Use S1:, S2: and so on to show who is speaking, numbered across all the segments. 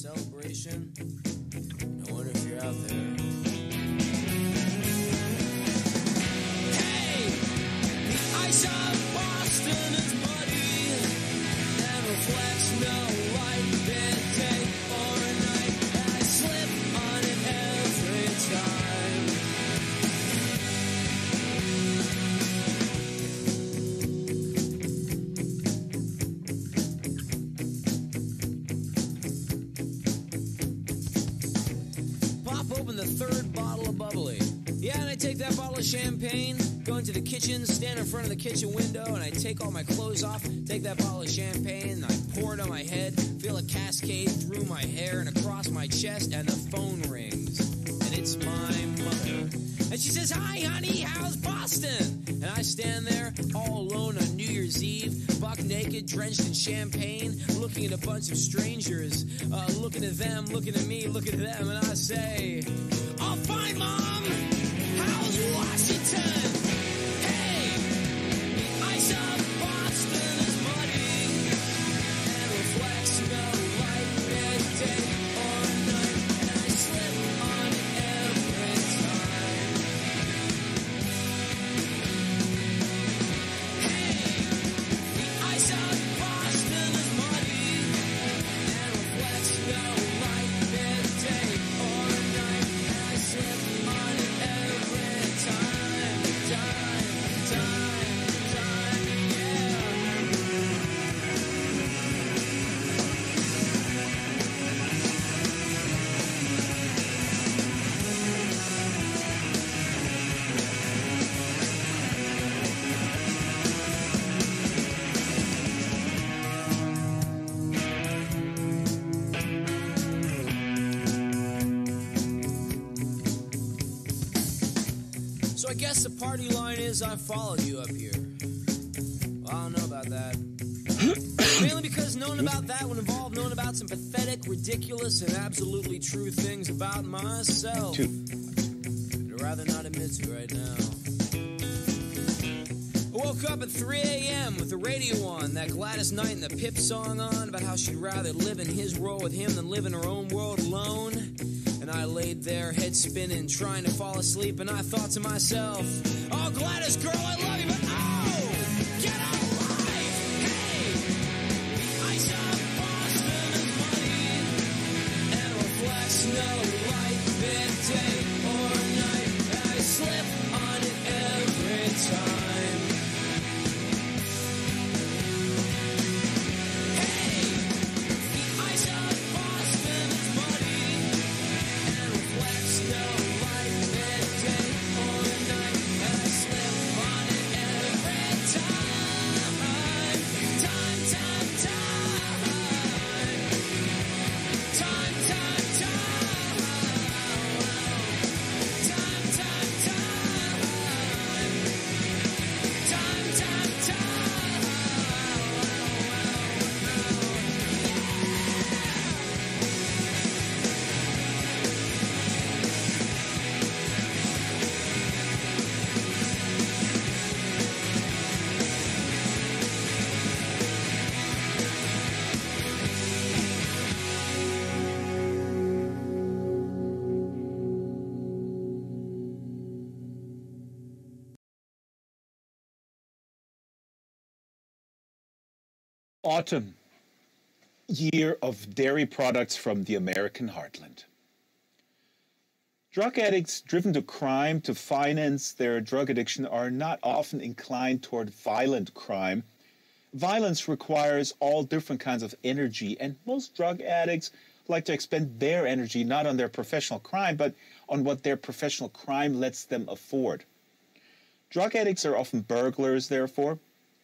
S1: celebration. I wonder if you're out there. Hey! The ice of Boston is muddy and reflects no light day or night. And I slip on it every time. Open the third bottle of bubbly. Yeah, and I take that bottle of champagne, go into the kitchen, stand in front of the kitchen window, and I take all my clothes off, take that bottle of champagne, and I pour it on my head, feel a cascade through my hair and across my chest, and the phone rings. And it's my mother. And she says, "Hi, honey, how's Boston?" And I stand there all alone on New Year's Eve, buck naked, drenched in champagne, looking at a bunch of strangers, looking at them, looking at me, looking at them, and I say, "All fine, Mom. How's Washington? Hey, the ice of Boston is muddy and reflects no light midday or night, and I slip on it every time." Hey, the ice of Boston is muddy and reflects no light midday or night, and I slip on it every time, yeah. So I guess the party line is I followed you up here. Well, I don't know about that. Mainly because knowing about that would involve knowing about some pathetic, ridiculous, and absolutely true things about myself. I'd rather not admit to right now. I woke up at 3 a.m. with the radio on, that Gladys Knight and the Pip song on, about how she'd rather live in his world with him than live in her own world alone. And I laid there, head spinning, trying to fall asleep, and I thought to myself, "Oh, Gladys, girl, I love you, but oh, get a life! Hey, the ice of Boston is muddy and reflects no light midday or night, and I slip on it every time." Hey, the ice of Boston is muddy and reflects no light midday or night, and I slip on it every time. Time, time, time. Time, time, time. Time, time, time. Time, time, time.
S2: Autumn, year of dairy products from the American heartland. Drug addicts driven to crime to finance their drug addiction are not often inclined toward violent crime. Violence requires all different kinds of energy, and most drug addicts like to expend their energy not on their professional crime, but on what their professional crime lets them afford. Drug addicts are often burglars, therefore.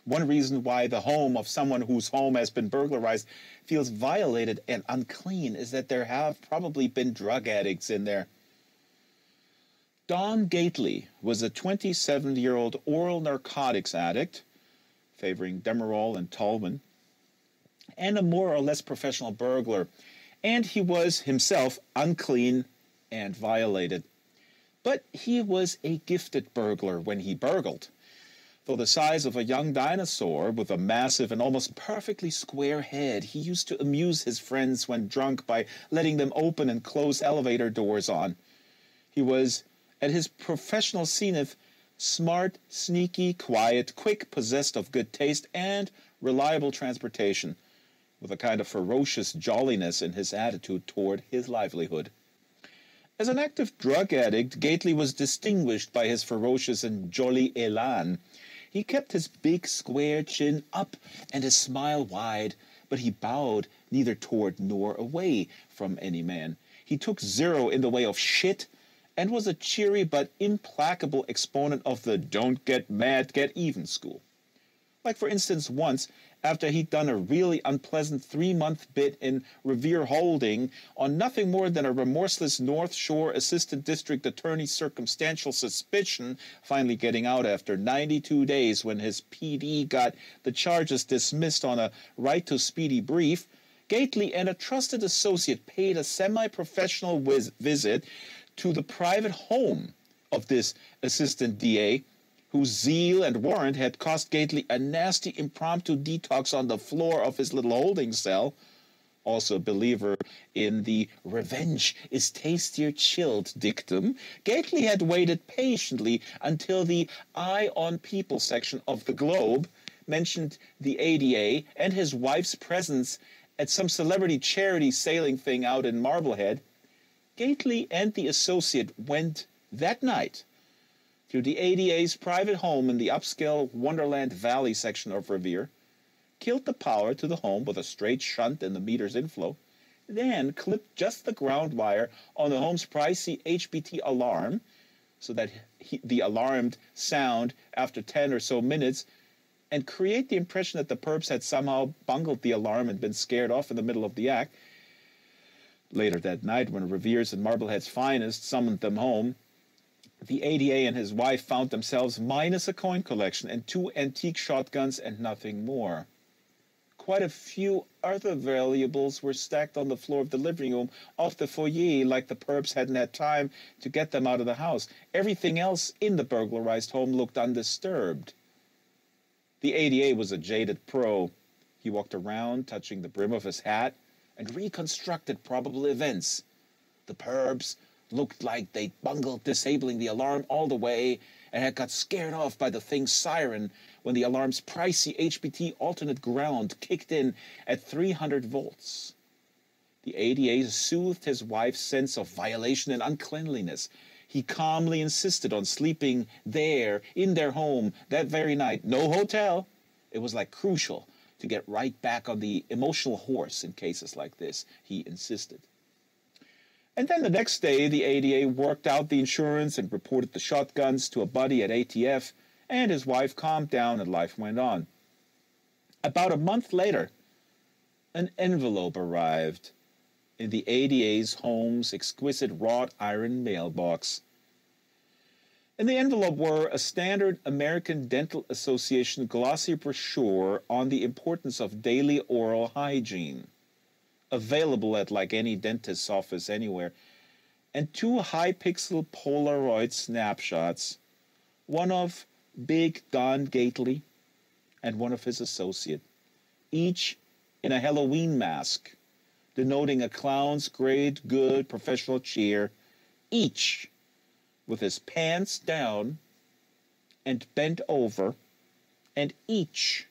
S2: One reason why the home of someone whose home has been burglarized feels violated and unclean is that there have probably been drug addicts in there. Don Gately was a 27-year-old oral narcotics addict, favoring Demerol and Tolman, and a more or less professional burglar, and he was himself unclean and violated. But he was a gifted burglar when he burgled. Though the size of a young dinosaur with a massive and almost perfectly square head, he used to amuse his friends when drunk by letting them open and close elevator doors on. He was, at his professional zenith, smart, sneaky, quiet, quick, possessed of good taste, and reliable transportation, with a kind of ferocious jolliness in his attitude toward his livelihood. As an active drug addict, Gately was distinguished by his ferocious and jolly élan. He kept his big square chin up and his smile wide, but he bowed neither toward nor away from any man. He took zero in the way of shit, and was a cheery but implacable exponent of the don't get mad, get even school. Like, for instance, once, after he'd done a really unpleasant 3-month bit in Revere Holding on nothing more than a remorseless North Shore Assistant District Attorney's circumstantial suspicion, finally getting out after 92 days when his PD got the charges dismissed on a right to speedy brief, Gately and a trusted associate paid a semi-professional visit to the private home of this assistant DA, whose zeal and warrant had cost Gately a nasty impromptu detox on the floor of his little holding cell. Also a believer in the revenge is tastier chilled dictum, Gately had waited patiently until the Eye on People section of the Globe mentioned the ADA and his wife's presence at some celebrity charity sailing thing out in Marblehead. Gately and the associate went that night through the ADA's private home in the upscale Wonderland Valley section of Revere, killed the power to the home with a straight shunt in the meter's inflow, then clipped just the ground wire on the home's pricey HBT alarm so that the alarmed sound after 10 or so minutes and create the impression that the perps had somehow bungled the alarm and been scared off in the middle of the act. Later that night, when Revere's and Marblehead's finest summoned them home, the ADA and his wife found themselves minus a coin collection and 2 antique shotguns and nothing more. Quite a few other valuables were stacked on the floor of the living room off the foyer, like the perps hadn't had time to get them out of the house. Everything else in the burglarized home looked undisturbed. The ADA was a jaded pro. He walked around, touching the brim of his hat, and reconstructed probable events. The perps looked like they'd bungled disabling the alarm all the way and had got scared off by the thing's siren when the alarm's pricey HBT alternate ground kicked in at 300 volts. The ADA soothed his wife's sense of violation and uncleanliness. He calmly insisted on sleeping there, in their home, that very night. No hotel. It was like crucial to get right back on the emotional horse in cases like this, he insisted. And then the next day, the ADA worked out the insurance and reported the shotguns to a buddy at ATF, and his wife calmed down and life went on. About a month later, an envelope arrived in the ADA's home's exquisite wrought iron mailbox. In the envelope were a standard American Dental Association glossy brochure on the importance of daily oral hygiene, available at like any dentist's office anywhere, and 2 high-pixel Polaroid snapshots, one of Big Don Gately and one of his associate, each in a Halloween mask, denoting a clown's great good professional cheer, each with his pants down and bent over, and each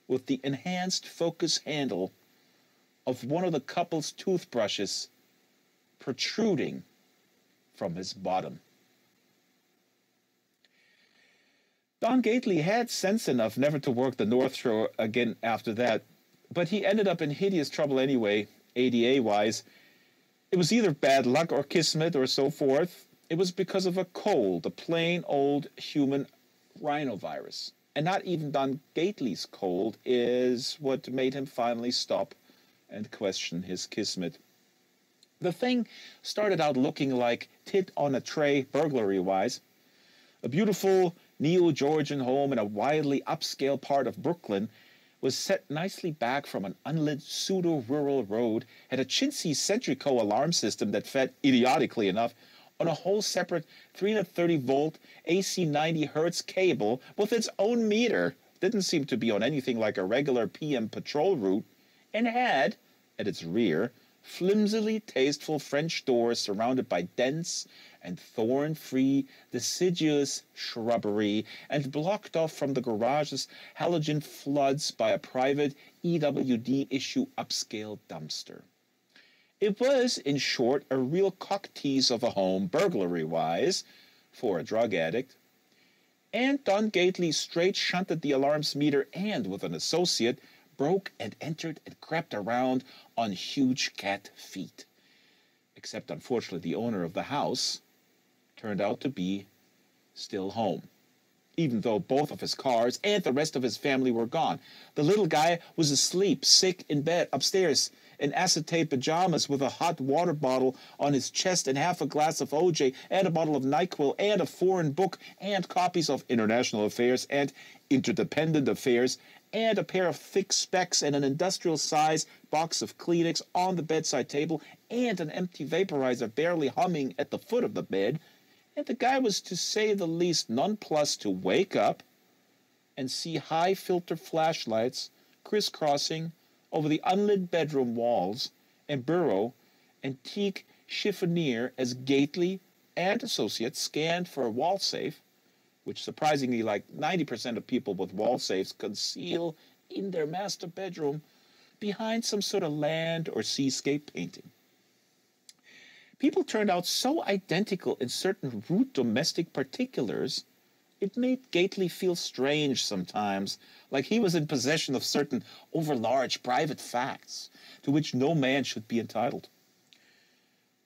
S2: with the enhanced focus handle of one of the couple's toothbrushes protruding from his bottom. Don Gately had sense enough never to work the North Shore again after that, but he ended up in hideous trouble anyway, ADA-wise. It was either bad luck or kismet or so forth. It was because of a cold, a plain old human rhinovirus. And not even Don Gately's cold is what made him finally stop and question his kismet. The thing started out looking like tit on a tray burglary-wise. A beautiful neo-Georgian home in a wildly upscale part of Brooklyn was set nicely back from an unlit pseudo-rural road, had a chintzy Centrico alarm system that fed, idiotically enough, on a whole separate 330-volt AC 90 Hertz cable with its own meter. Didn't seem to be on anything like a regular PM patrol route, and had, at its rear, flimsily tasteful French doors surrounded by dense and thorn-free deciduous shrubbery, and blocked off from the garage's halogen floods by a private EWD issue upscale dumpster. It was, in short, a real cock-tease of a home, burglary-wise, for a drug addict. And Don Gately straight shunted the alarms meter and, with an associate, broke and entered and crept around on huge cat feet. Except, unfortunately, the owner of the house turned out to be still home, even though both of his cars and the rest of his family were gone. The little guy was asleep, sick in bed, upstairs, in acetate pajamas with a hot water bottle on his chest and half a glass of OJ and a bottle of NyQuil and a foreign book and copies of International Affairs and Interdependent Affairs and a pair of thick specs and an industrial-size box of Kleenex on the bedside table and an empty vaporizer barely humming at the foot of the bed. And the guy was, to say the least, nonplussed to wake up and see high-filter flashlights crisscrossing over the unlit bedroom walls and burrow antique chiffonier as Gately and associates scanned for a wall safe, which surprisingly, like 90% of people with wall safes, conceal in their master bedroom behind some sort of land or seascape painting. People turned out so identical in certain rude domestic particulars, it made Gately feel strange sometimes, like he was in possession of certain overlarge private facts to which no man should be entitled.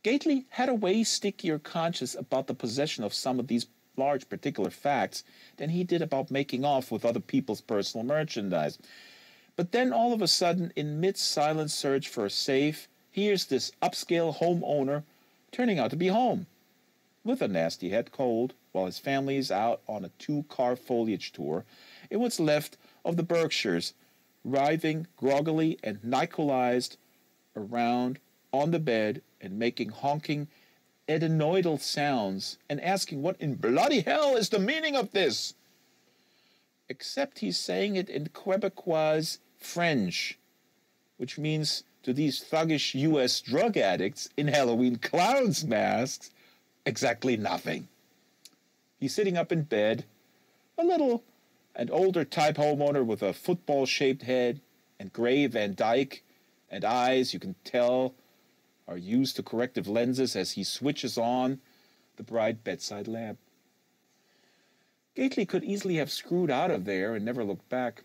S2: Gately had a way stickier conscience about the possession of some of these large particular facts than he did about making off with other people's personal merchandise. But then all of a sudden, in mid-silent search for a safe, here's this upscale homeowner turning out to be home, with a nasty head cold, while his family is out on a 2-car foliage tour in what's left of the Berkshires, writhing groggily and nyquilized around on the bed and making honking adenoidal sounds and asking what in bloody hell is the meaning of this? Except he's saying it in Quebecois French, which means to these thuggish U.S. drug addicts in Halloween clowns' masks, exactly nothing. He's sitting up in bed, a little and older type homeowner with a football-shaped head and gray Van Dyke and eyes you can tell are used to corrective lenses as he switches on the bright bedside lamp. Gately could easily have screwed out of there and never looked back.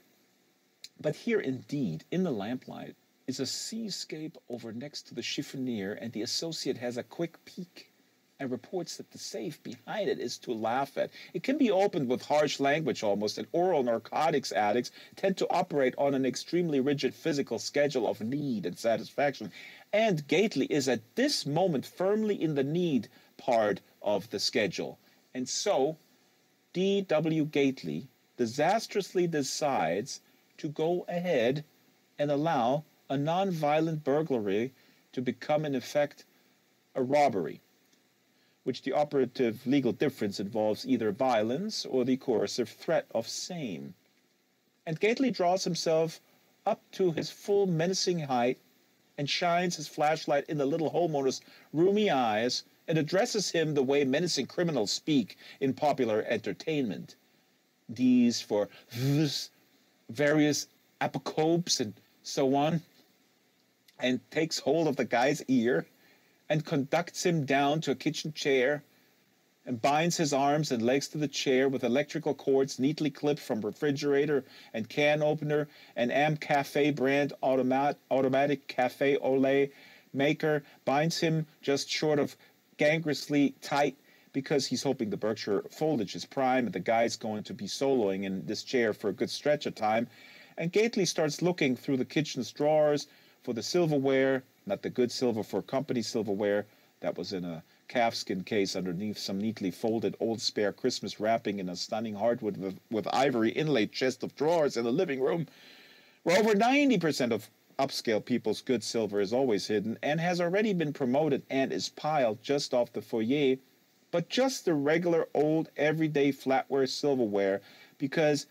S2: But here indeed, in the lamplight, is a seascape over next to the chiffonier, and the associate has a quick peek and reports that the safe behind it is to laugh at. It can be opened with harsh language almost, and oral narcotics addicts tend to operate on an extremely rigid physical schedule of need and satisfaction. And Gately is at this moment firmly in the need part of the schedule. And so, D.W. Gately disastrously decides to go ahead and allow a non-violent burglary to become, in effect, a robbery, which the operative legal difference involves either violence or the coercive threat of same. And Gately draws himself up to his full menacing height and shines his flashlight in the little homeowner's roomy eyes and addresses him the way menacing criminals speak in popular entertainment. These for various apocopes and so on, and takes hold of the guy's ear and conducts him down to a kitchen chair and binds his arms and legs to the chair with electrical cords neatly clipped from refrigerator and can opener and Am Cafe brand automatic cafe au lait maker, binds him just short of gangreously tight because he's hoping the Berkshire foliage is prime and the guy's going to be soloing in this chair for a good stretch of time. And Gately starts looking through the kitchen's drawers for the silverware, not the good silver for company silverware that was in a calfskin case underneath some neatly folded old spare Christmas wrapping in a stunning hardwood with ivory inlaid chest of drawers in the living room, where over 90% of upscale people's good silver is always hidden and has already been promoted and is piled just off the foyer but just the regular old everyday flatware silverware, because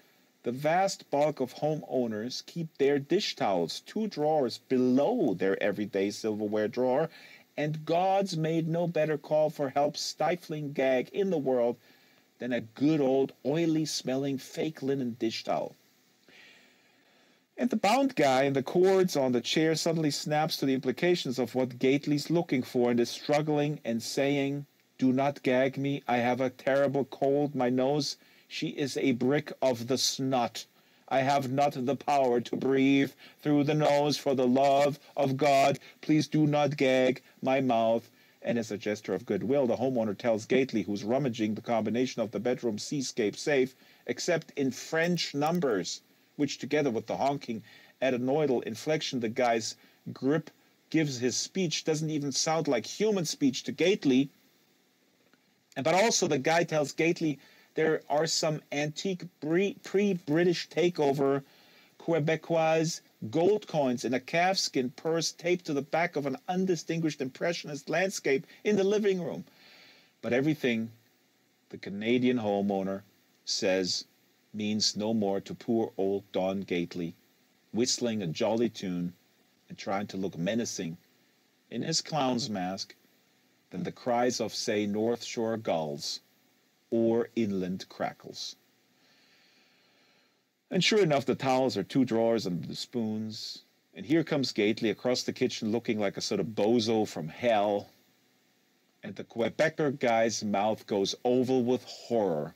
S2: the vast bulk of homeowners keep their dish towels 2 drawers below their everyday silverware drawer, and God's made no better call for help stifling gag in the world than a good old oily smelling fake linen dish towel. And the bound guy in the cords on the chair suddenly snaps to the implications of what Gately's looking for and is struggling and saying, "Do not gag me. I have a terrible cold. My nose, she is a brick of the snot. I have not the power to breathe through the nose. For the love of God, please do not gag my mouth." And as a gesture of goodwill, the homeowner tells Gately, who's rummaging the combination of the bedroom seascape safe, except in French numbers, which together with the honking adenoidal inflection the guy's grip gives his speech doesn't even sound like human speech to Gately. But also the guy tells Gately there are some antique pre-British takeover Quebecois gold coins in a calfskin purse taped to the back of an undistinguished impressionist landscape in the living room. But everything the Canadian homeowner says means no more to poor old Don Gately, whistling a jolly tune and trying to look menacing in his clown's mask than the cries of, say, North Shore gulls or inland crackles. And sure enough, the towels are 2 drawers under the spoons, and here comes Gately across the kitchen looking like a sort of bozo from hell, and the Quebecer guy's mouth goes oval with horror,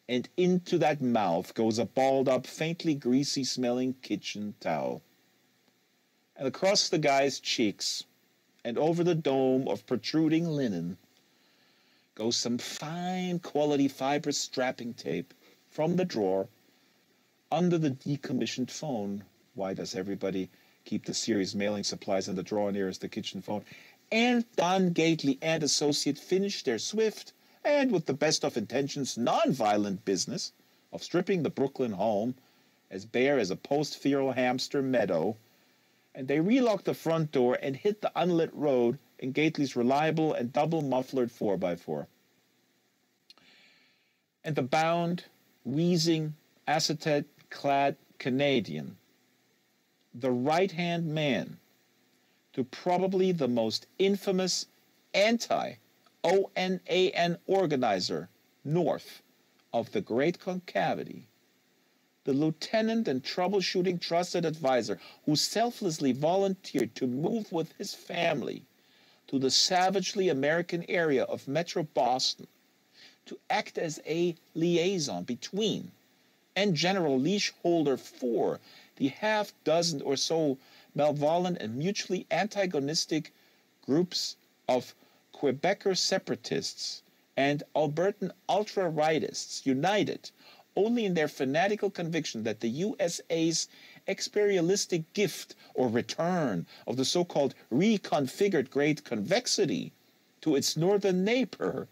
S2: and into that mouth goes a balled-up, faintly greasy-smelling kitchen towel. And across the guy's cheeks, and over the dome of protruding linen, goes some fine-quality fibrous strapping tape from the drawer under the decommissioned phone. Why does everybody keep the series mailing supplies in the drawer nearest the kitchen phone? And Don Gately and associate finish their swift and, with the best of intentions, non-violent business of stripping the Brooklyn home as bare as a post-feral hamster meadow, and they relock the front door and hit the unlit road in Gately's reliable and double-mufflered 4x4. And the bound, wheezing, acetate-clad Canadian, the right-hand man to probably the most infamous anti-ONAN organizer north of the Great Concavity, the lieutenant and troubleshooting trusted advisor who selflessly volunteered to move with his family to the savagely American area of Metro Boston to act as a liaison between and general leash holder for the half-dozen or so malevolent and mutually antagonistic groups of Quebecer separatists and Albertan ultra-rightists united only in their fanatical conviction that the USA's experialistic gift or return of the so-called reconfigured Great Convexity to its northern neighbor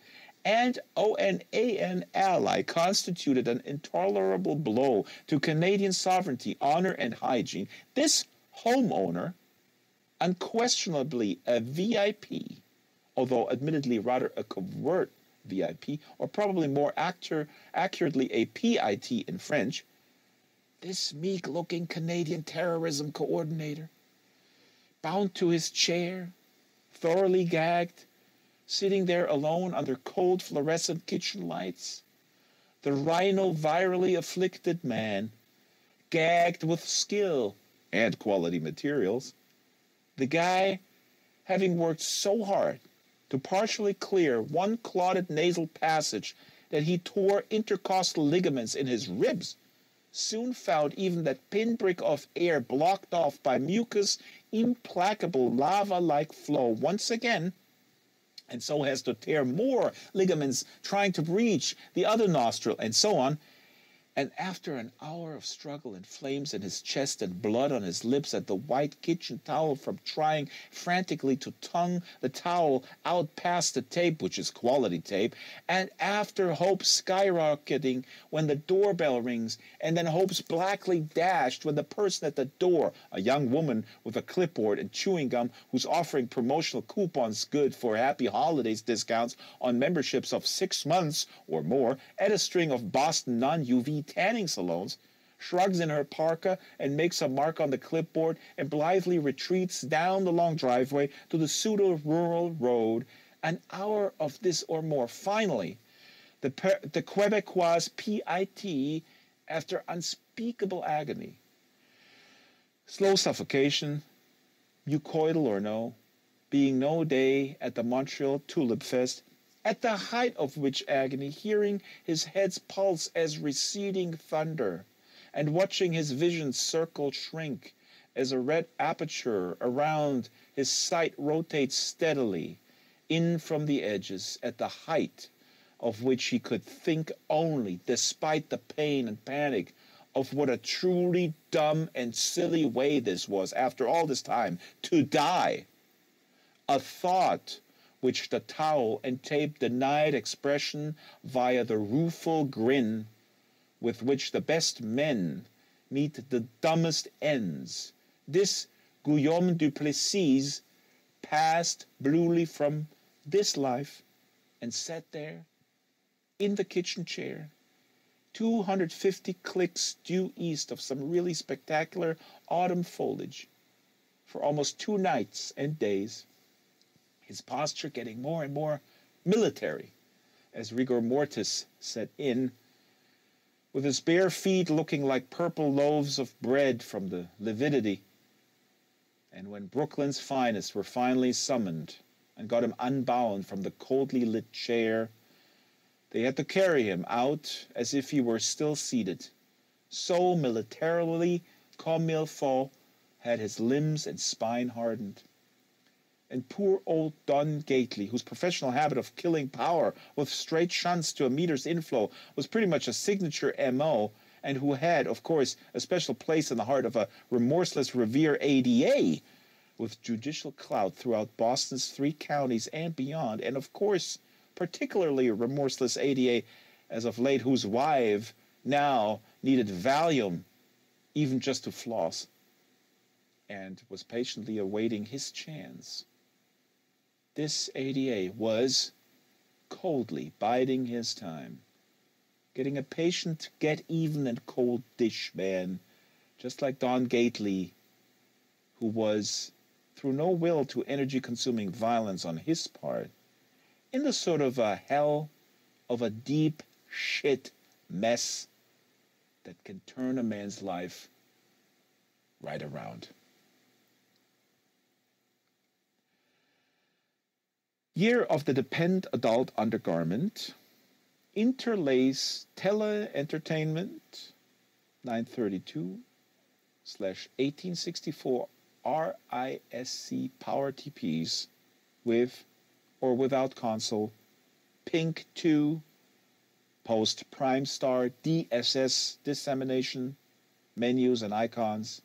S2: and ONAN ally constituted an intolerable blow to Canadian sovereignty, honor, and hygiene. This homeowner, unquestionably a VIP, although admittedly rather a covert VIP, or probably more accurately a PIT in French, this meek-looking Canadian terrorism coordinator, bound to his chair, thoroughly gagged, sitting there alone under cold fluorescent kitchen lights, the rhino-virally afflicted man, gagged with skill and quality materials, the guy having worked so hard to partially clear one clotted nasal passage that he tore intercostal ligaments in his ribs, soon found even that pinprick of air blocked off by mucus, implacable lava-like flow once again, and so has to tear more ligaments trying to reach the other nostril, and so on. And after an hour of struggle and flames in his chest and blood on his lips at the white kitchen towel from trying frantically to tongue the towel out past the tape, which is quality tape, and after hope skyrocketing when the doorbell rings, and then hope's blackly dashed when the person at the door, a young woman with a clipboard and chewing gum who's offering promotional coupons good for happy holidays discounts on memberships of 6 months or more at a string of Boston non-UV tanning salons, shrugs in her parka and makes a mark on the clipboard and blithely retreats down the long driveway to the pseudo-rural road. An hour of this or more. Finally, the Quebecois PIT, after unspeakable agony, slow suffocation, mucoidal or no, being no day at the Montreal Tulip Fest, at the height of which agony, hearing his head's pulse as receding thunder, and watching his vision circle shrink as a red aperture around his sight rotates steadily in from the edges, at the height of which he could think only, despite the pain and panic, of what a truly dumb and silly way this was, after all this time, to die. A thought which the towel and tape denied expression via the rueful grin with which the best men meet the dumbest ends. This Guillaume Duplessis passed bluely from this life and sat there in the kitchen chair, 250 clicks due east of some really spectacular autumn foliage, for almost 2 nights and days, his posture getting more and more military as rigor mortis set in, with his bare feet looking like purple loaves of bread from the lividity. And when Brooklyn's finest were finally summoned and got him unbound from the coldly lit chair, they had to carry him out as if he were still seated. So militarily comme il faut had his limbs and spine hardened. And poor old Don Gately, whose professional habit of killing power with straight shunts to a meter's inflow was pretty much a signature M.O., and who had, of course, a special place in the heart of a remorseless Revere ADA, with judicial clout throughout Boston's 3 counties and beyond, and of course, particularly a remorseless ADA as of late, whose wife now needed Valium even just to floss, and was patiently awaiting his chance. This ADA was coldly biding his time, getting a patient get-even and cold dish man, just like Don Gately, who was, through no will to energy-consuming violence on his part, in the sort of a hell of a deep shit mess that can turn a man's life right around. Year of the Depend Adult Undergarment, Interlace Tele-Entertainment, 932/1864 RISC Power TPs with or without console, Pink 2, Post Prime Star DSS dissemination, menus and icons,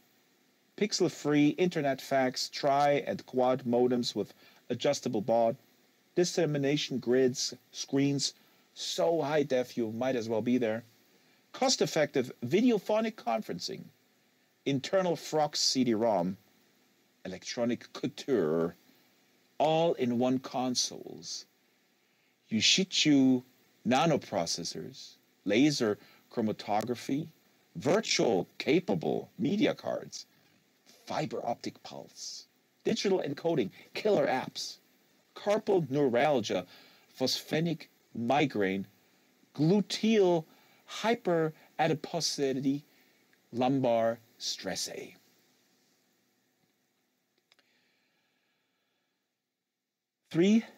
S2: pixel-free internet fax tri and quad modems with adjustable baud, dissemination grids, screens, so high def you might as well be there, cost-effective videophonic conferencing, internal Frox CD-ROM, electronic couture, all-in-one consoles, Yushichu nanoprocessors, laser chromatography, virtual capable media cards, fiber optic pulse, digital encoding, killer apps, carpal neuralgia, phosphenic migraine, gluteal hyperadiposity, lumbar stress A.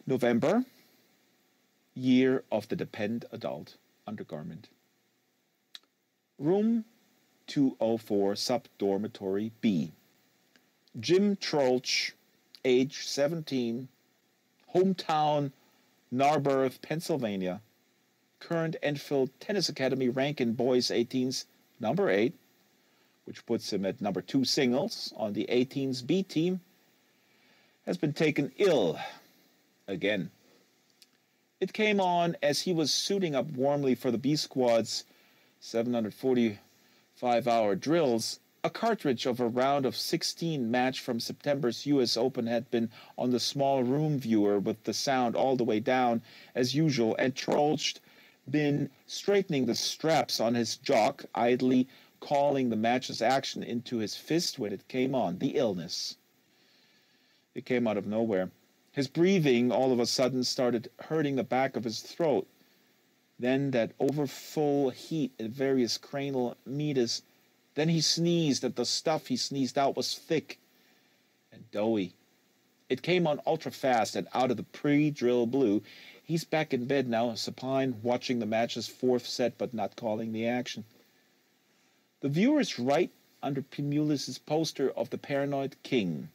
S2: November, year of the Depend Adult Undergarment. Room 204, sub-dormitory B. Jim Trolch, age 17, hometown Narberth, Pennsylvania, current Enfield Tennis Academy rank in boys 18s number 8, which puts him at number 2 singles on the 18s B team, has been taken ill again. It came on as he was suiting up warmly for the B squad's 745-hour drills. A cartridge of a round of 16 match from September's U.S. Open had been on the small room viewer with the sound all the way down as usual, and Troeltsch been straightening the straps on his jock, idly calling the match's action into his fist when it came on. The illness. It came out of nowhere. His breathing all of a sudden started hurting the back of his throat. Then that overfull heat in various cranial meatus. Then he sneezed, and the stuff he sneezed out was thick and doughy. It came on ultra-fast and out of the pre-drill blue. He's back in bed now, supine, watching the match's 4th set but not calling the action. The viewer's right under Pemulis's poster of the Paranoid King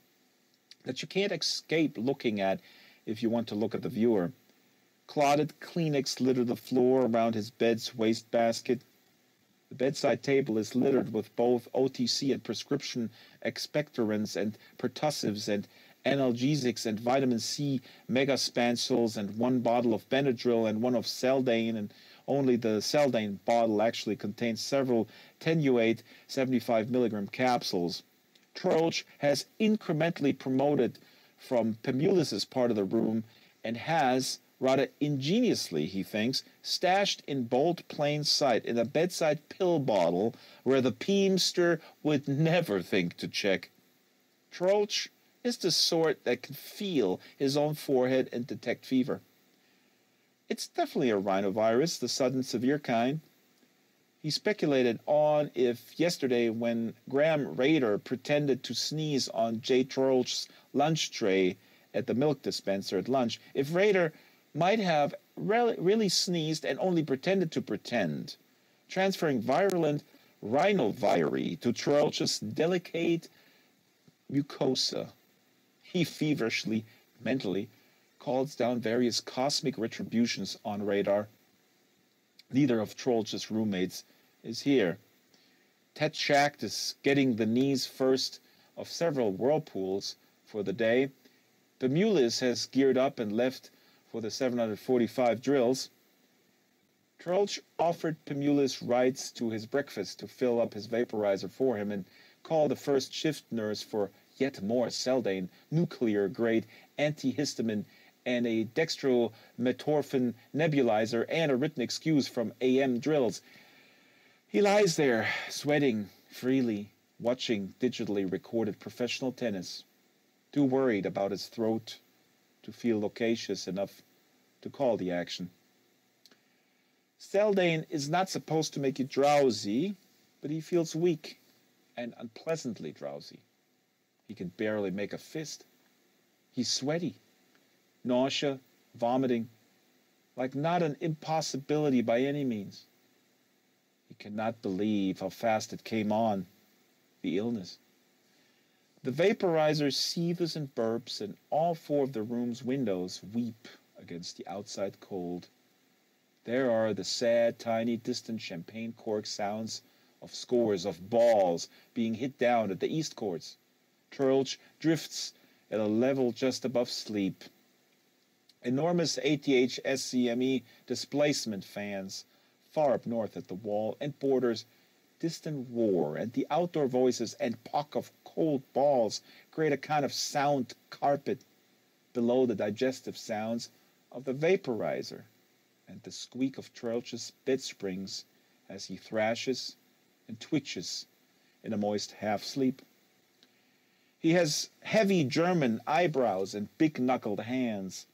S2: that you can't escape looking at if you want to look at the viewer. Clotted Kleenex litter the floor around his bed's wastebasket. The bedside table is littered with both OTC and prescription expectorants and pertussives and analgesics and vitamin C megaspansules and 1 bottle of Benadryl and 1 of Seldane, and only the Seldane bottle actually contains several tenuate 75 milligram capsules. Troeltsch has incrementally promoted from Pemulis's part of the room and has, rather ingeniously, he thinks, stashed in bold plain sight in a bedside pill bottle where the Peemster would never think to check. Troeltsch is the sort that can feel his own forehead and detect fever. It's definitely a rhinovirus, the sudden severe kind. He speculated on if yesterday, when Graham Rader pretended to sneeze on J. Troeltsch's lunch tray at the milk dispenser at lunch, if Rader might have really sneezed and only pretended to pretend, transferring virulent rhinoviry to Troeltsch's delicate mucosa. He feverishly, mentally, calls down various cosmic retributions on Radar. Neither of Troeltsch's roommates is here. Ted Schacht is getting the knees first of several whirlpools for the day. Pemulis has geared up and left for the 745 drills. Troeltsch offered Pemulis rights to his breakfast to fill up his vaporizer for him and call the first shift nurse for yet more Seldane, nuclear-grade antihistamine, and a dextrometorphan nebulizer, and a written excuse from AM drills. He lies there, sweating freely, watching digitally recorded professional tennis, too worried about his throat to feel loquacious enough to call the action. Seldane is not supposed to make you drowsy, but he feels weak and unpleasantly drowsy. He can barely make a fist. He's sweaty, nausea, vomiting, like not an impossibility by any means. He cannot believe how fast it came on, the illness. The vaporizer seethes and burps, and all 4 of the room's windows weep against the outside cold. There are the sad, tiny, distant champagne cork sounds of scores of balls being hit down at the east courts. Troeltsch drifts at a level just above sleep. Enormous ATH SCME displacement fans far up north at the wall and borders distant roar, and the outdoor voices and pock of cold balls create a kind of sound carpet below the digestive sounds of the vaporizer and the squeak of Troeltsch's bed springs as he thrashes and twitches in a moist half-sleep. He has heavy German eyebrows and big-knuckled hands.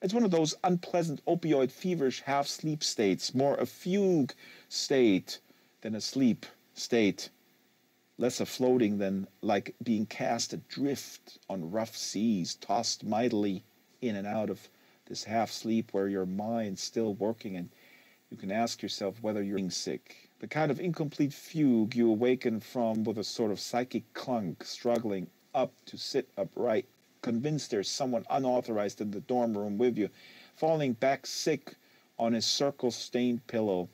S2: It's one of those unpleasant opioid feverish half-sleep states, more a fugue state than a sleep state, less a floating than like being cast adrift on rough seas, tossed mightily in and out of this half-sleep where your mind's still working and you can ask yourself whether you're being sick. The kind of incomplete fugue you awaken from with a sort of psychic clunk, struggling up to sit upright, convinced there's someone unauthorized in the dorm room with you, falling back sick on his circle-stained pillow,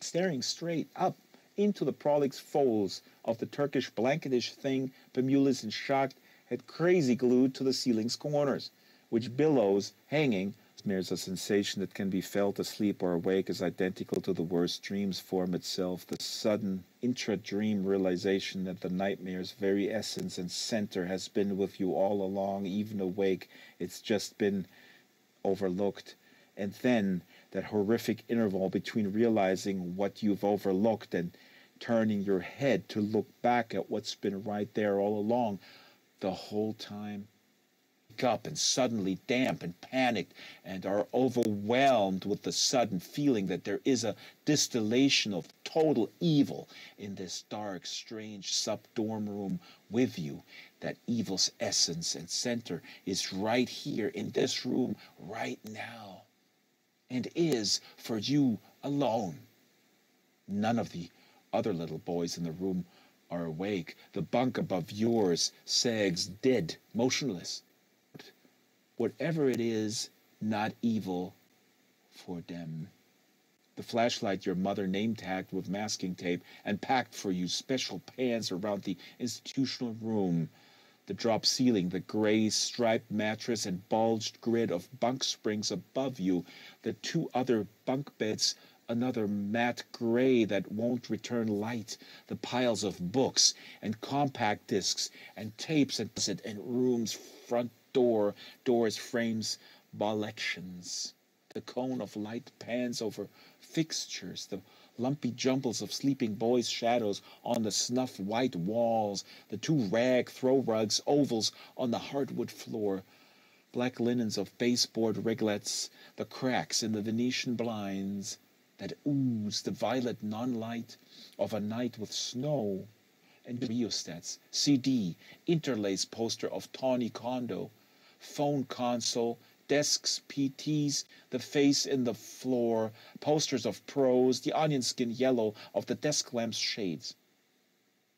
S2: staring straight up into the prolix folds of the Turkish blanketish thing Pemulis and shocked had crazy glued to the ceiling's corners, which billows hanging there's a sensation that can be felt asleep or awake is identical to the worst dreams form itself, the sudden intra-dream realization that the nightmare's very essence and center has been with you all along, even awake. It's just been overlooked. And then that horrific interval between realizing what you've overlooked and turning your head to look back at what's been right there all along the whole time. Up and suddenly damp and panicked and are overwhelmed with the sudden feeling that there is a distillation of total evil in this dark, strange sub-dorm room with you. That evil's essence and center is right here in this room right now and is for you alone. None of the other little boys in the room are awake. The bunk above yours sags dead, motionless. Whatever it is, not evil for them. The flashlight your mother name-tagged with masking tape and packed for you special pans around the institutional room. The drop ceiling, the gray striped mattress and bulged grid of bunk springs above you. The two other bunk beds, another matte gray that won't return light. The piles of books and compact discs and tapes and room's front doors, frames, bollections. The cone of light pans over fixtures, the lumpy jumbles of sleeping boys' shadows on the snuff white walls, the two rag throw rugs, ovals on the hardwood floor, black linens of baseboard riglets, the cracks in the Venetian blinds that ooze the violet non-light of a night with snow, and rheostats, CD, interlace poster of tawny condo, phone console, desks, PTs, the face in the floor, posters of pros, the onion skin yellow of the desk lamp's shades,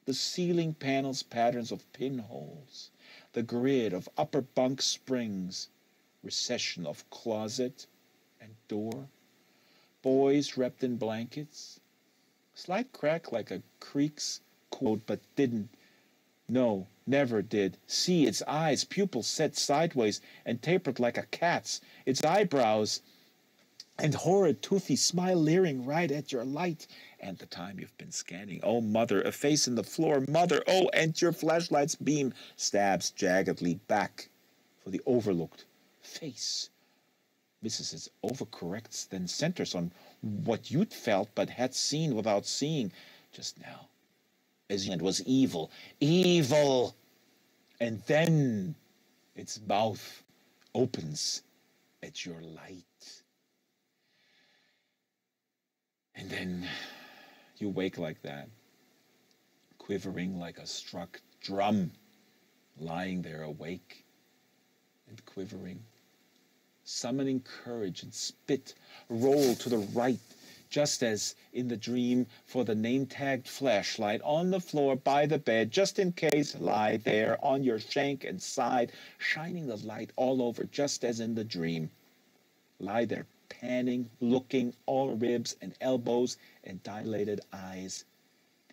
S2: the ceiling panels, patterns of pinholes, the grid of upper bunk springs, recession of closet and door, boys wrapped in blankets, slight crack like a creek's quote, but didn't. No, never did. See its eyes, pupils set sideways and tapered like a cat's, its eyebrows and horrid toothy smile leering right at your light and the time you've been scanning. Oh, mother, a face in the floor, mother, oh, and your flashlight's beam stabs jaggedly back for the overlooked face. Misses its overcorrects, then centers on what you'd felt but had seen without seeing just now. As it was evil, evil, and then its mouth opens at your light. And then you wake like that, quivering like a struck drum, lying there awake and quivering, summoning courage and spit, roll to the right, just as in the dream, for the name-tagged flashlight on the floor by the bed, just in case, lie there on your shank and side, shining the light all over, just as in the dream. Lie there, panning, looking, all ribs and elbows and dilated eyes.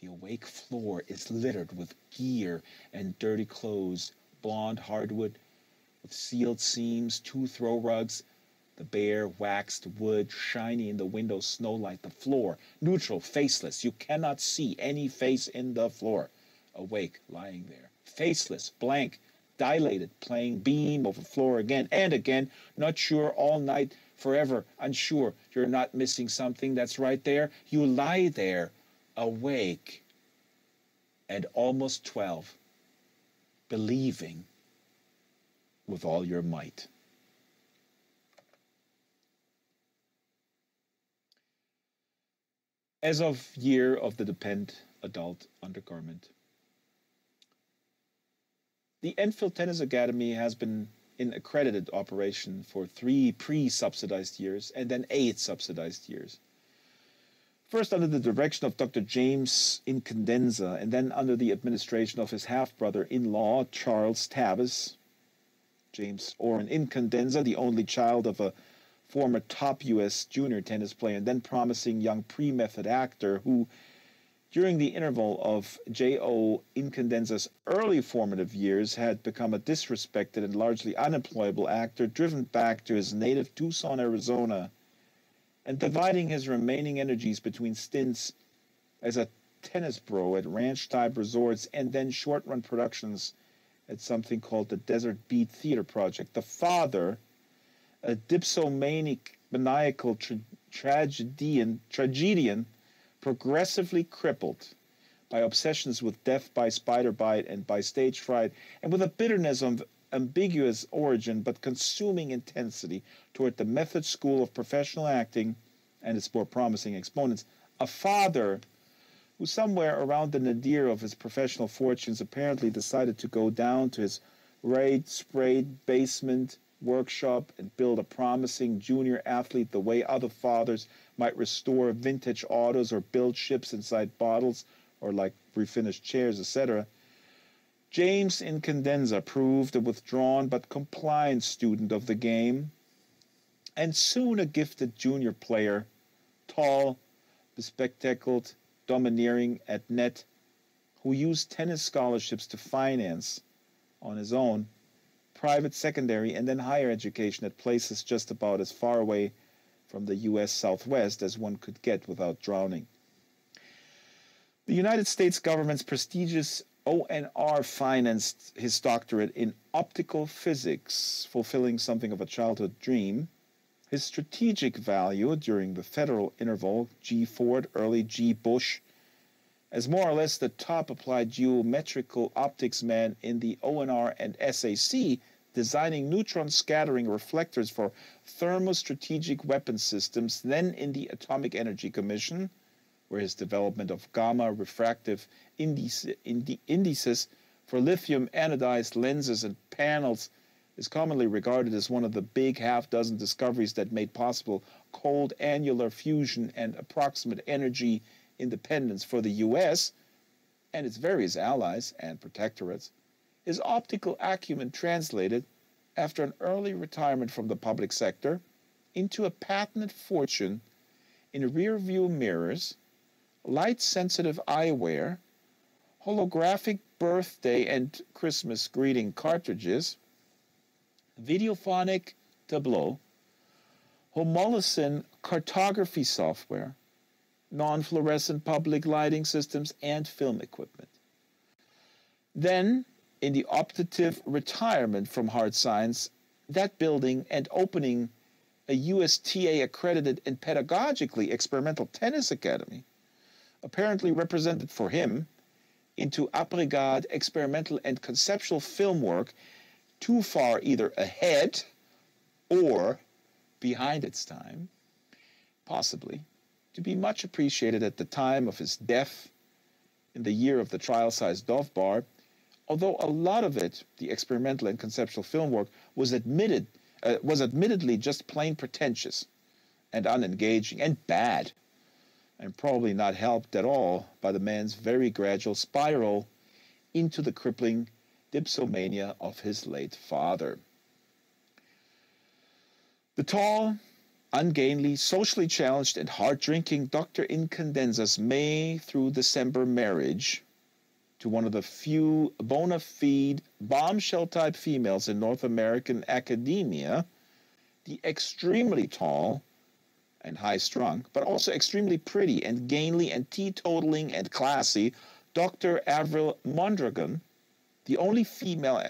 S2: The awake floor is littered with gear and dirty clothes, blonde hardwood with sealed seams, two throw rugs, the bare, waxed wood, shiny in the window snowlight, the floor, neutral, faceless. You cannot see any face in the floor. Awake, lying there, faceless, blank, dilated, playing beam over floor again and again, not sure, all night, forever, unsure. You're not missing something that's right there. You lie there, awake, and almost 12, believing with all your might. As of year of the Depend adult undergarment, the Enfield Tennis Academy has been in accredited operation for 3 pre-subsidized years and then 8 subsidized years. First under the direction of Dr. James Incandenza and then under the administration of his half-brother-in-law, Charles Tavis. James Orrin Incandenza, the only child of a former top U.S. junior tennis player and then promising young pre-method actor who, during the interval of J.O. Incandenza's early formative years, had become a disrespected and largely unemployable actor driven back to his native Tucson, Arizona, and dividing his remaining energies between stints as a tennis bro at ranch-type resorts and then short-run productions at something called the Desert Beat Theater Project. The father, a dipsomaniac, maniacal tragedian, progressively crippled by obsessions with death by spider bite and by stage fright, and with a bitterness of ambiguous origin but consuming intensity toward the method school of professional acting and its more promising exponents. A father who somewhere around the nadir of his professional fortunes apparently decided to go down to his sprayed basement workshop and build a promising junior athlete the way other fathers might restore vintage autos or build ships inside bottles or like refinished chairs, etc. James Incandenza proved a withdrawn but compliant student of the game, and soon a gifted junior player, tall, bespectacled, domineering at net, who used tennis scholarships to finance, on his own, private secondary and then higher education at places just about as far away from the U.S. Southwest as one could get without drowning. The United States government's prestigious ONR financed his doctorate in optical physics, fulfilling something of a childhood dream. His strategic value during the federal interval, G. Ford, early G. Bush, as more or less the top applied geometrical optics man in the ONR and SAC, designing neutron scattering reflectors for thermostrategic weapon systems, then in the Atomic Energy Commission, where his development of gamma refractive indices for lithium anodized lenses and panels is commonly regarded as one of the big half-dozen discoveries that made possible cold annular fusion and approximate energy independence for the U.S. and its various allies and protectorates. His optical acumen translated, after an early retirement from the public sector, into a patented fortune in rear-view mirrors, light-sensitive eyewear, holographic birthday and Christmas greeting cartridges, videophonic tableau, homolocene cartography software, non-fluorescent public lighting systems, and film equipment. Then, in the optative retirement from hard science, that building and opening a USTA-accredited and pedagogically experimental tennis academy, apparently represented for him into après-garde experimental and conceptual film work too far either ahead or behind its time, possibly, to be much appreciated at the time of his death in the year of the trial-sized Dove Bar, although a lot of it, the experimental and conceptual film work, was admittedly just plain pretentious and unengaging and bad, and probably not helped at all by the man's very gradual spiral into the crippling dipsomania of his late father. The tall, ungainly, socially challenged, and hard-drinking Dr. Incandenza's May through December marriage to one of the few bona fide bombshell-type females in North American academia, the extremely tall and high-strung, but also extremely pretty and gainly and teetotaling and classy Dr. Avril Mondragon, the only female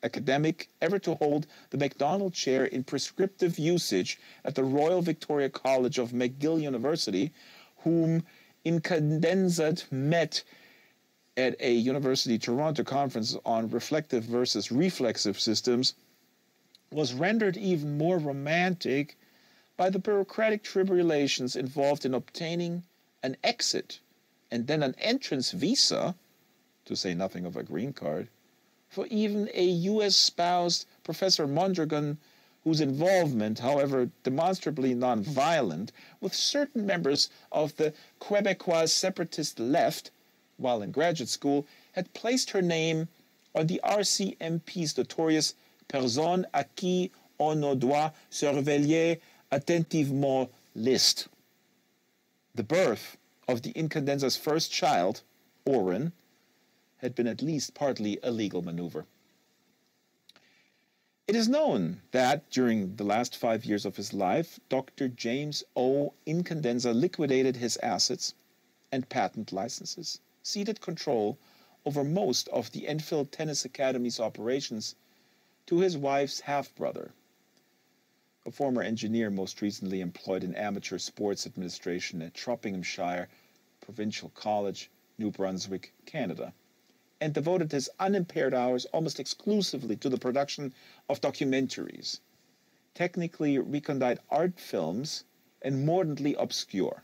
S2: academic ever to hold the MacDonald Chair in Prescriptive Usage at the Royal Victoria College of McGill University, whom Incandenza met at a University Toronto conference on reflective versus reflexive systems, was rendered even more romantic by the bureaucratic tribulations involved in obtaining an exit and then an entrance visa, to say nothing of a green card, for even a U.S.-spoused Professor Mondragon, whose involvement, however demonstrably non-violent, with certain members of the Quebecois separatist left, while in graduate school, had placed her name on the RCMP's notorious Personne à qui on nos doit surveiller attentivement list. The birth of the incandenza's first child, Oren, had been at least partly a legal maneuver. It is known that during the last 5 years of his life, Dr. James O. Incandenza liquidated his assets and patent licenses, ceded control over most of the Enfield Tennis Academy's operations to his wife's half-brother, a former engineer most recently employed in amateur sports administration at Troppinghamshire Provincial College, New Brunswick, Canada, and devoted his unimpaired hours almost exclusively to the production of documentaries, technically recondite art films, and mordantly obscure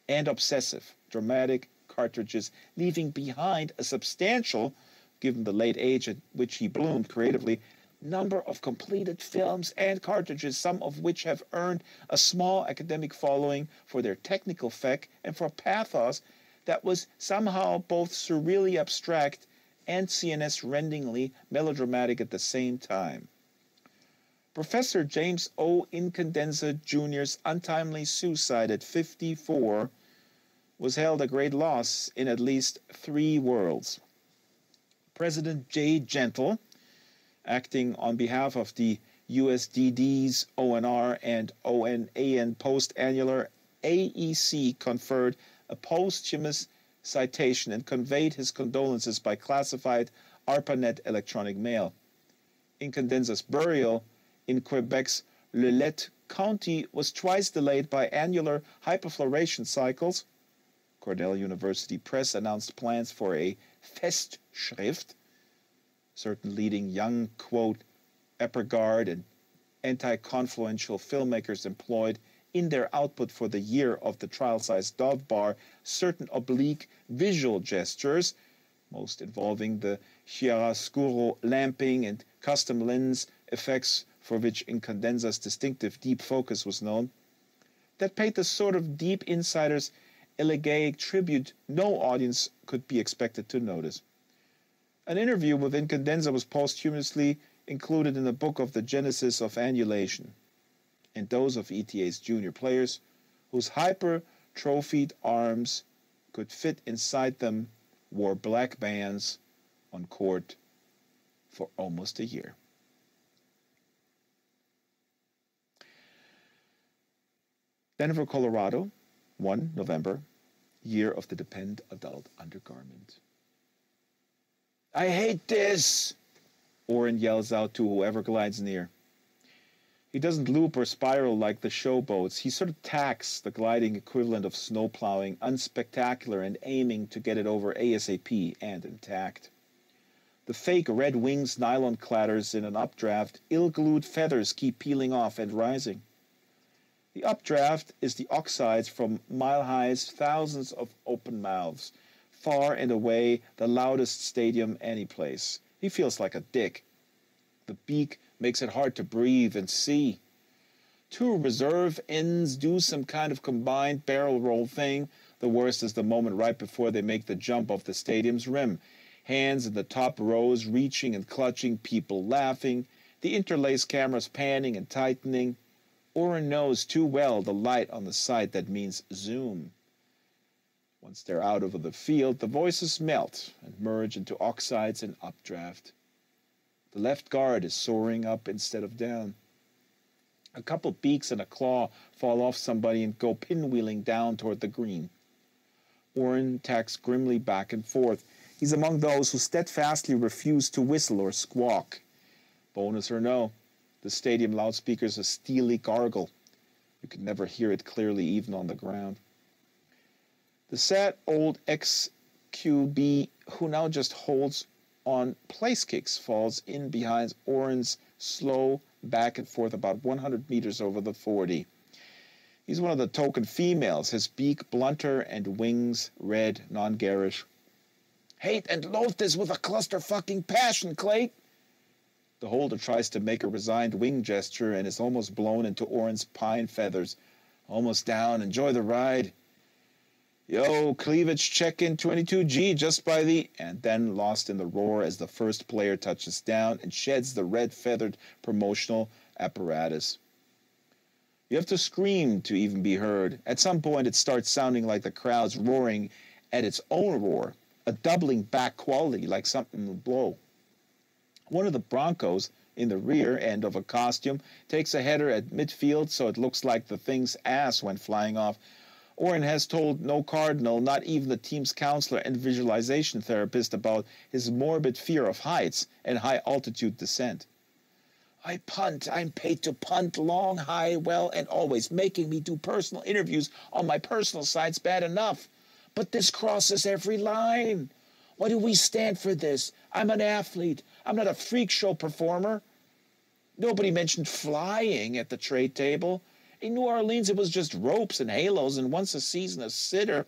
S2: and obsessive dramatic cartridges, leaving behind a substantial, given the late age at which he bloomed creatively, number of completed films and cartridges, some of which have earned a small academic following for their technical feck and for pathos that was somehow both surreally abstract and CNS-rendingly melodramatic at the same time. Professor James O. Incandenza Jr.'s untimely suicide at 54 was held a great loss in at least 3 worlds. President J. Gentle, acting on behalf of the USDD's ONR and ONAN post-annular AEC, conferred a posthumous citation and conveyed his condolences by classified ARPANET electronic mail. Incandenza's burial in Quebec's Lillette County was twice delayed by annular hyperfloration cycles. Cornell University Press announced plans for a Festschrift. Certain leading young, quote, avant-garde and anti-confluential filmmakers employed in their output for the year of the trial-sized Dove bar certain oblique visual gestures, most involving the chiaroscuro lamping and custom lens effects for which Incandenza's distinctive deep focus was known, that paid the sort of deep insider's elegiac tribute no audience could be expected to notice. An interview with Incandenza was posthumously included in the book of the Genesis of Annihilation, and those of ETA's junior players whose hypertrophied arms could fit inside them wore black bands on court for almost a year. Denver, Colorado, 1 November, year of the Depend adult undergarment. "I hate this!" Oren yells out to whoever glides near. He doesn't loop or spiral like the showboats. He sort of tacks, the gliding equivalent of snow plowing, unspectacular and aiming to get it over ASAP and intact. The fake red wings nylon clatters in an updraft, ill-glued feathers keep peeling off and rising. The updraft is the oxides from Mile High's thousands of open mouths, far and away the loudest stadium anyplace. He feels like a dick. The beak makes it hard to breathe and see. 2 reserve ends do some kind of combined barrel roll thing. The worst is the moment right before they make the jump off the stadium's rim. Hands in the top rows reaching and clutching, people laughing, the interlaced cameras panning and tightening. Oren knows too well the light on the site that means zoom. Once they're out over the field, the voices melt and merge into oxides and updraft. The left guard is soaring up instead of down. A couple beaks and a claw fall off somebody and go pinwheeling down toward the green. Oren tacks grimly back and forth. He's among those who steadfastly refuse to whistle or squawk. Bonus or no, the stadium loudspeaker's a steely gargle. You can never hear it clearly even on the ground. The sad old ex-QB, who now just holds on place kicks, falls in behind Oren's slow back and forth about 100 meters over the 40. He's one of the token females, his beak blunter and wings red, non-garish. "Hate and loathe this with a cluster-fucking passion, Clay!" The holder tries to make a resigned wing gesture and is almost blown into Oren's pine feathers. "Almost down. Enjoy the ride." Yo, cleavage check-in 22G just by the... And then lost in the roar as the first player touches down and sheds the red-feathered promotional apparatus. You have to scream to even be heard. At some point, it starts sounding like the crowd's roaring at its own roar, a doubling back quality like something will blow. One of the Broncos, in the rear end of a costume, takes a header at midfield so it looks like the thing's ass went flying off. Oren has told no cardinal, not even the team's counselor and visualization therapist, about his morbid fear of heights and high-altitude descent. I punt. I'm paid to punt long, high, well, and always. Making me do personal interviews on my personal site's bad enough. But this crosses every line. Why do we stand for this? I'm an athlete. I'm not a freak show performer. Nobody mentioned flying at the trade table. In New Orleans, it was just ropes and halos and once a season a sitter.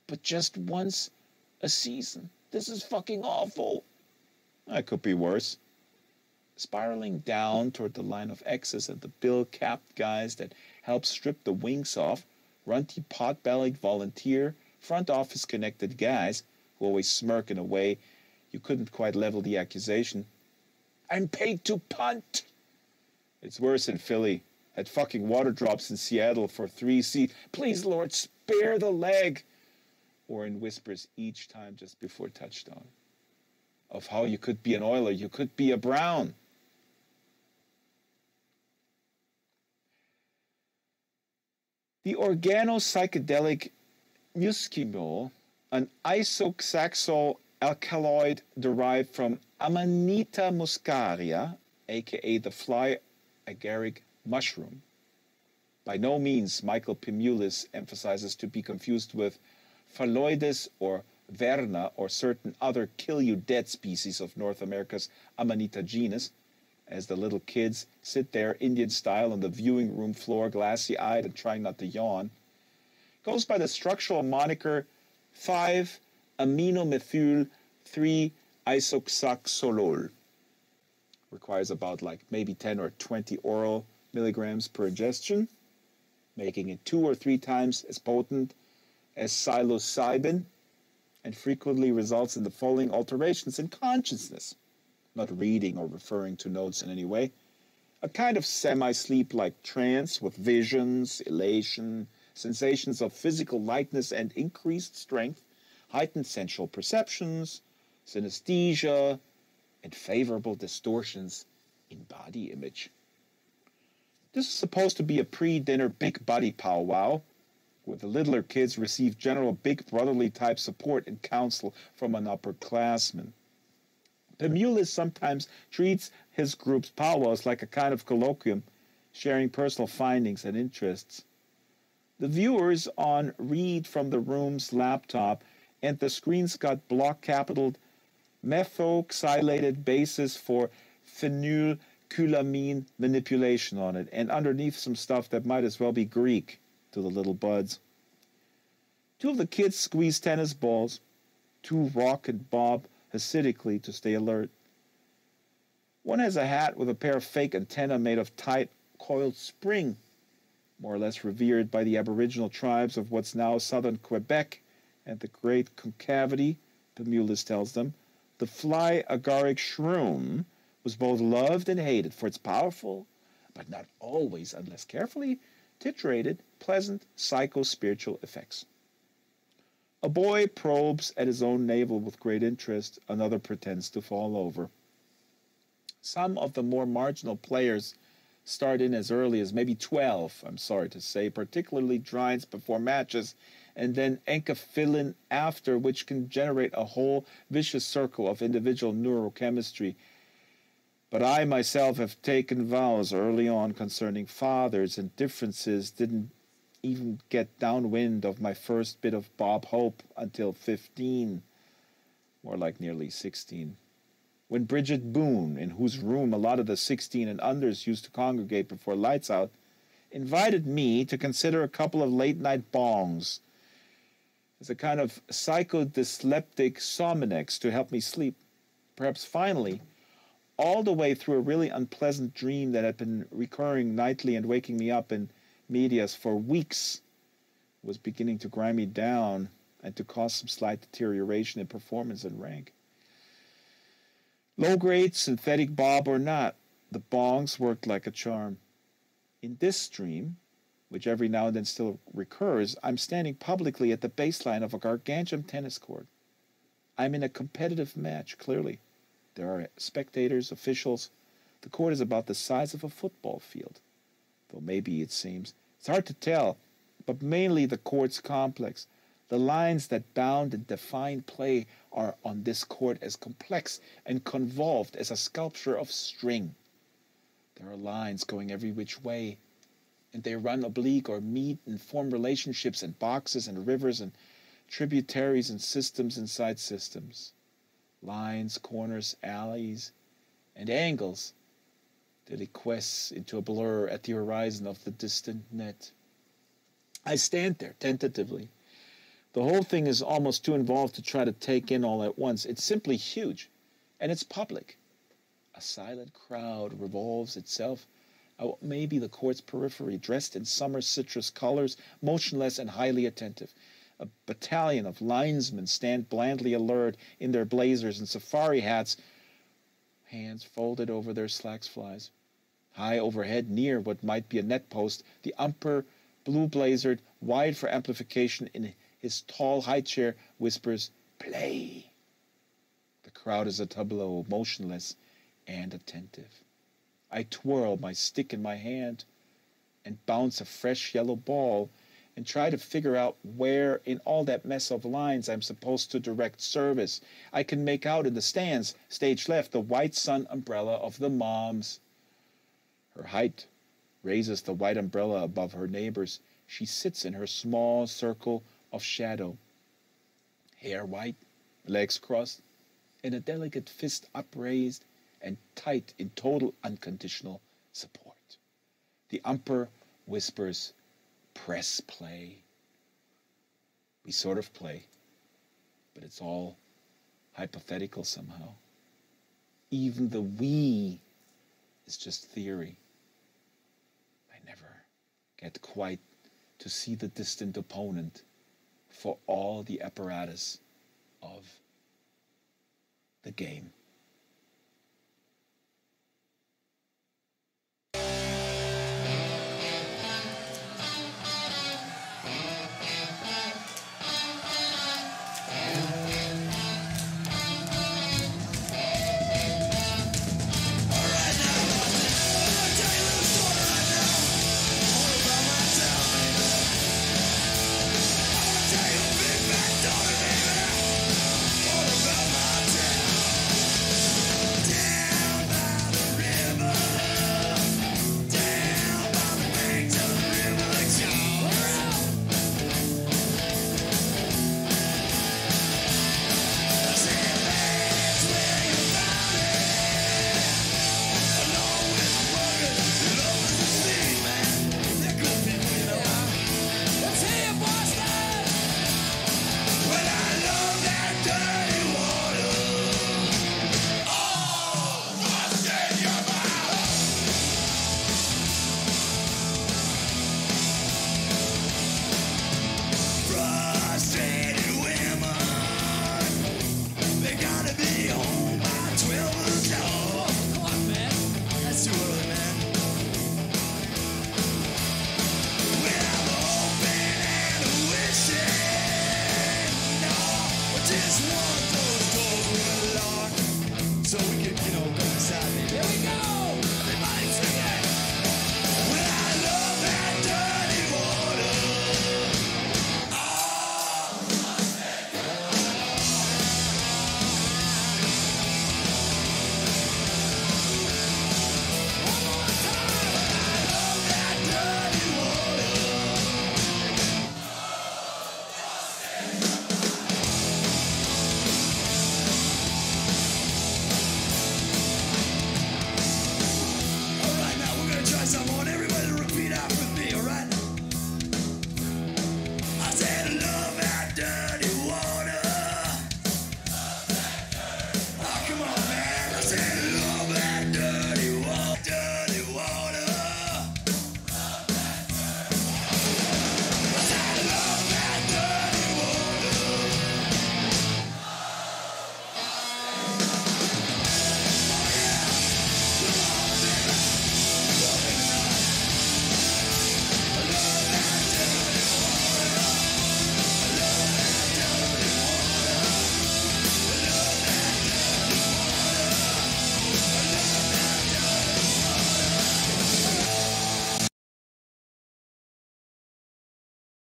S2: But just once a season. This is fucking awful. That could be worse. Spiraling down toward the line of X's and the bill-capped guys that help strip the wings off, runty, pot-bellied volunteer, front office-connected guys who always smirk in a way you couldn't quite level the accusation. I'm paid to punt. It's worse in Philly. Had fucking water drops in Seattle for 3 seats. Please, Lord, spare the leg. Oren whispers each time just before touchdown. Of how you could be an Oiler, you could be a Brown. The organo-psychedelic muscimol, an isoxaxyl alkaloid derived from Amanita muscaria, aka the fly agaric mushroom. By no means, Michael Pimulis emphasizes, to be confused with Phalloides or Verna or certain other kill-you-dead species of North America's Amanita genus, as the little kids sit there Indian style on the viewing room floor, glassy-eyed and trying not to yawn. Goes by the structural moniker 5-aminomethyl-3-isoxaxolol. Requires about maybe 10 or 20 oral milligrams per ingestion, making it 2 or 3 times as potent as psilocybin, and frequently results in the following alterations in consciousness. Not reading or referring to notes in any way. A kind of semi-sleep-like trance with visions, elation, sensations of physical lightness and increased strength, heightened sensual perceptions, synesthesia, and favorable distortions in body image. This is supposed to be a pre-dinner big buddy powwow, where the littler kids receive general big brotherly type support and counsel from an upperclassman. Pimulis sometimes treats his group's powwows like a kind of colloquium, sharing personal findings and interests. The viewers on read from the room's laptop, and the screen's got block-capitaled methoxylated bases for phenylkylamine manipulation on it, and underneath some stuff that might as well be Greek to the little buds. 2 of the kids squeeze tennis balls. 2 rock and bob acidically to stay alert. One has a hat with a pair of fake antennae made of tight, coiled spring, more or less revered by the aboriginal tribes of what's now southern Quebec and the Great Concavity. Pimulis tells them the fly agaric shroom was both loved and hated for its powerful, but not always, unless carefully titrated, pleasant psycho-spiritual effects. A boy probes at his own navel with great interest. Another pretends to fall over. Some of the more marginal players start in as early as maybe 12, I'm sorry to say, particularly drines before matches, and then enkephalin after, which can generate a whole vicious circle of individual neurochemistry. But I myself have taken vows early on concerning fathers and differences, didn't even get downwind of my first bit of Bob Hope until 15, more like nearly 16. When Bridget Boone, in whose room a lot of the 16 and unders used to congregate before lights out, invited me to consider a couple of late-night bongs as a kind of psychodyspeptic Sominex to help me sleep. Perhaps finally, all the way through a really unpleasant dream that had been recurring nightly and waking me up in medias for weeks, was beginning to grind me down and to cause some slight deterioration in performance and rank. Low-grade, synthetic bob or not, the bongs worked like a charm. In this stream, which every now and then still recurs, I'm standing publicly at the baseline of a gargantuan tennis court. I'm in a competitive match, clearly. There are spectators, officials. The court is about the size of a football field. Though maybe it seems. It's hard to tell, but mainly the court's complex. The lines that bound and define play are on this court as complex and convolved as a sculpture of string. There are lines going every which way, and they run oblique or meet and form relationships and boxes and rivers and tributaries and systems inside systems. Lines, corners, alleys, and angles deliquesce into a blur at the horizon of the distant net. I stand there tentatively. The whole thing is almost too involved to try to take in all at once. It's simply huge, and it's public. A silent crowd revolves itself at maybe the court's periphery, dressed in summer citrus colors, motionless and highly attentive. A battalion of linesmen stand blandly alert in their blazers and safari hats, hands folded over their slacks flies. High overhead, near what might be a net post, the umpire, blue-blazered, wide for amplification in his tall high chair, whispers, "Play." The crowd is a tableau, motionless and attentive. I twirl my stick in my hand and bounce a fresh yellow ball and try to figure out where in all that mess of lines I'm supposed to direct service. I can make out in the stands, stage left, the white sun umbrella of the moms. Her height raises the white umbrella above her neighbors. She sits in her small circle of shadow. Hair white, legs crossed, and a delicate fist upraised and tight in total unconditional support. The umpire whispers, "Press play." We sort of play, but it's all hypothetical somehow. Even the we is just theory. I never get quite to see the distant opponent for all the apparatus of the game.